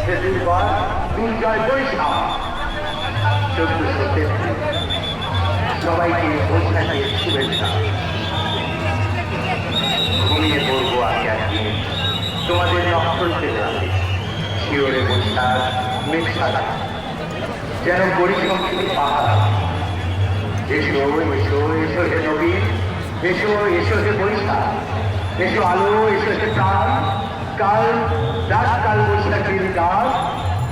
ফেব্রুয়ারি দুর্জয় বৈশাখ 1433। সবাইকে বৈশাখের শুভেচ্ছা। ঘুমিয়ে পড়বো আগে আগে তোমাদের নক্ষত্রের রাতে, শিওরে বৈশাখ মেঘ সাদা যেন পরিসংখ্যিত পাহাড়। এসো এসো এসো হে নবীন, এসো এসো হে বৈশাখ, এসো আলো, এসো হে প্রাণ। কাল রাতকাল বৈশাখীর গান,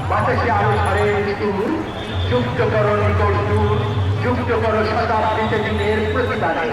বাতাসে আলো ঝরে সুর, যুক্ত করো নিকট দূর, যুক্ত করো শতাব্দীতে দিনের প্রতিদানে।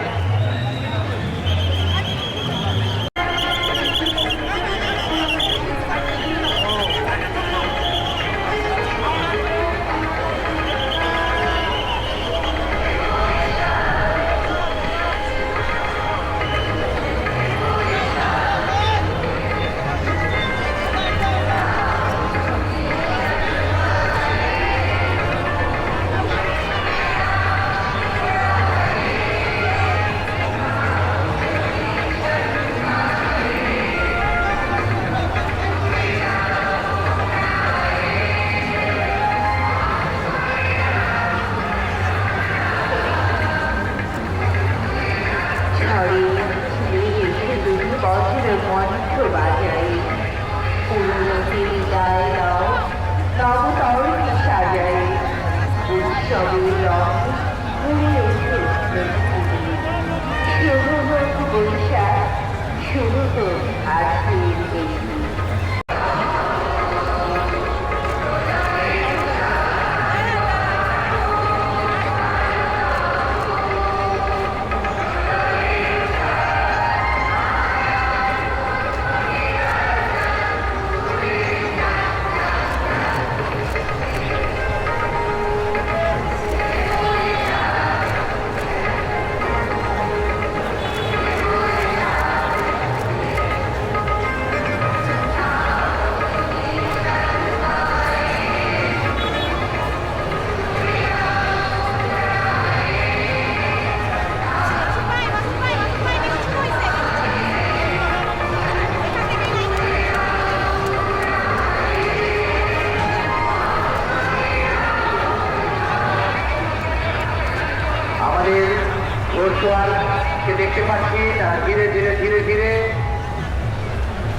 ঘোড়সওয়ারকে দেখতে পাচ্ছি, তারা ধীরে ধীরে ধীরে ধীরে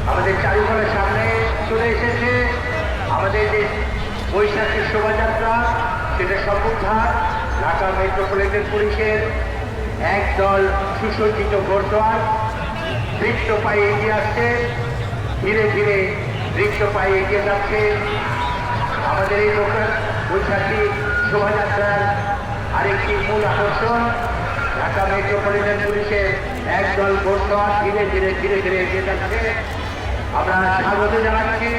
আমাদের চারুঘরের সামনে চলে এসেছে। আমাদের যে বৈশাখী শোভাযাত্রা, সেটা সম্মুখঘাট ঢাকা মেট্রোপলিটন পুলিশের একদল সুসজ্জিত ঘোড়সওয়ার দৃপ্ত পায়ে এগিয়ে আসছে, ধীরে ধীরে দৃপ্ত পায়ে এগিয়ে যাচ্ছে। আমাদের এই বৈশাখী শোভাযাত্রার আরেকটি মূল আকর্ষণ ঢাকা মেট্রোপলিটন পুলিশের একদল ঘোড়সওয়ার ধীরে ধীরে ধীরে ধীরে এগিয়ে যাচ্ছে। আমরা স্বাগত জানাচ্ছি।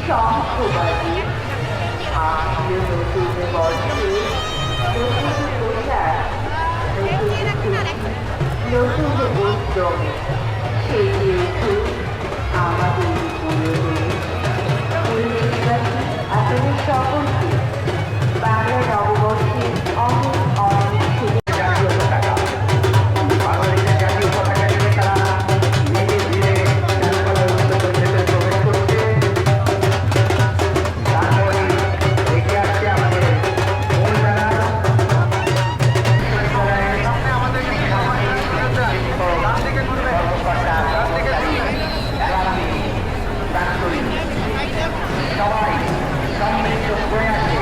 শঙ্খবাদী আসলে নতুন বর্ষে নতুন পোশাক, নতুন উদ্যম সেজে উঠুন আমাদের আসলে সকলকে বাংলা নববর্ষের অনেক অনেক সবাই সম্মিলিত প্রয়াসে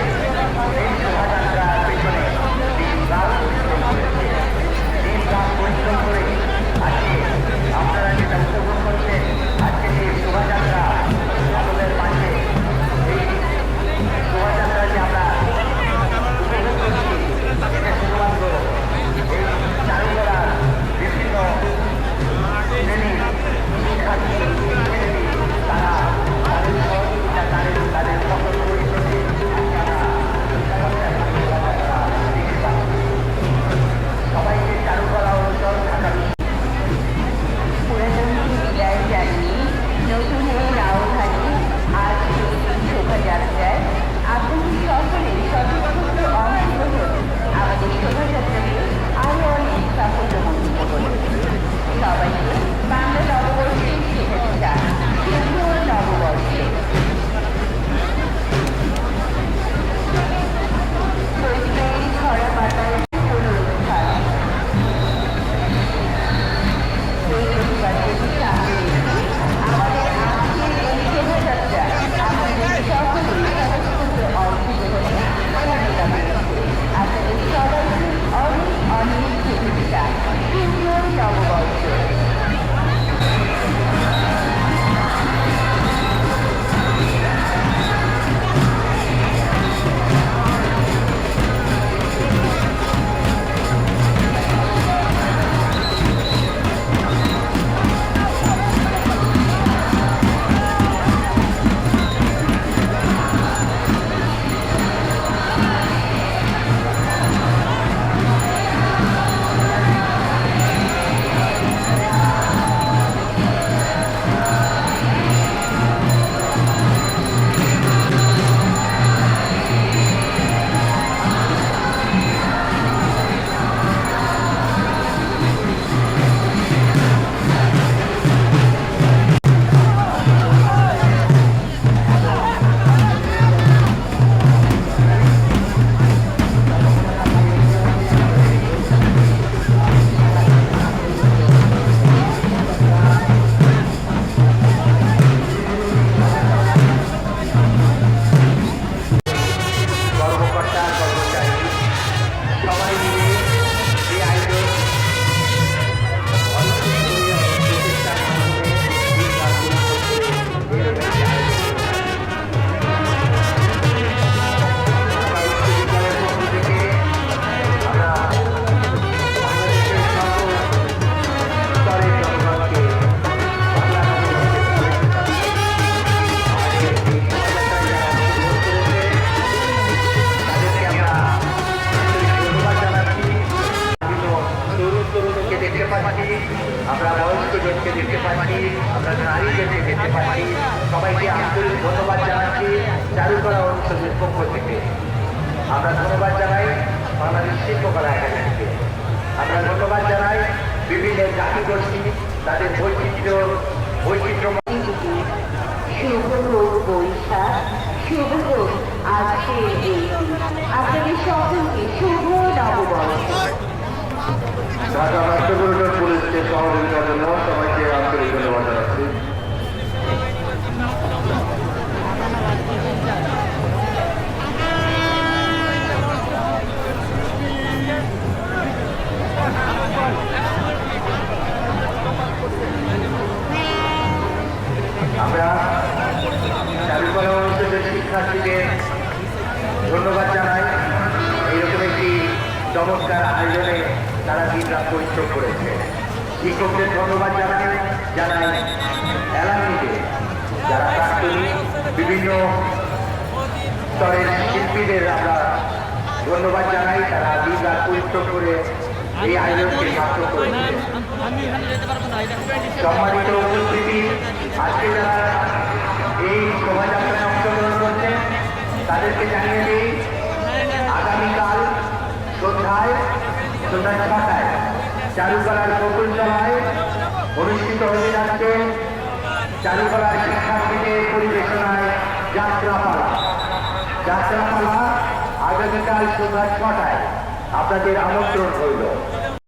পাচ্ছি, আমরা বয়স্কদেরকে দেখতে পাচ্ছি, আমরা নারীদেরকে দেখতে পাচ্ছি। সবাইকে আন্তরিক ধন্যবাদ জানাচ্ছি চারুকলা অনুষদের পক্ষ থেকে। আমরা ধন্যবাদ জানাই বাংলাদেশ শিল্পকলা একাডেমিকে। আমরা ধন্যবাদ জানাই বিভিন্ন জাতিগোষ্ঠী, তাদের বৈচিত্র্য শুভ হোক বৈশাখ, শুভ হোক আজকের এই দিন। আপনাদের সকলকে শুভ নববর্ষ। ঢাকা মেট্রোপলিটন পুলিশকে সহযোগিতার জন্য সবাইকে আন্তরিক ধন্যবাদ জানাচ্ছি। আমরা চারুকলা অনুষদের শিক্ষার্থীদের ধন্যবাদ জানাই। এইরকম একটি চমৎকার আয়োজনে তারা দিনরাত পরিশ্রম করেছে। শিক্ষকদের ধন্যবাদ জানাই এলাকাতে যারা প্রাক্তনী বিভিন্ন স্তরের শিল্পীদের আমরা ধন্যবাদ জানাই। তারা দিনরাত পরিশ্রম করে এই আয়োজনকে সার্থক করেছে। সম্মানিত উপস্থিতি, আজকে যারা এই শোভাযাত্রায় অংশগ্রহণ করছেন তাদেরকে জানিয়ে দিই আগামীকাল সন্ধ্যায় 6টায় চারুকলার বকুলতলায় অনুষ্ঠিত হতে যাচ্ছে চারুকলার শিক্ষার্থীদের পরিবেশনায় যাত্রাপালা। আগামীকাল সন্ধ্যা 6টায় আপনাদের আমন্ত্রণ রইল।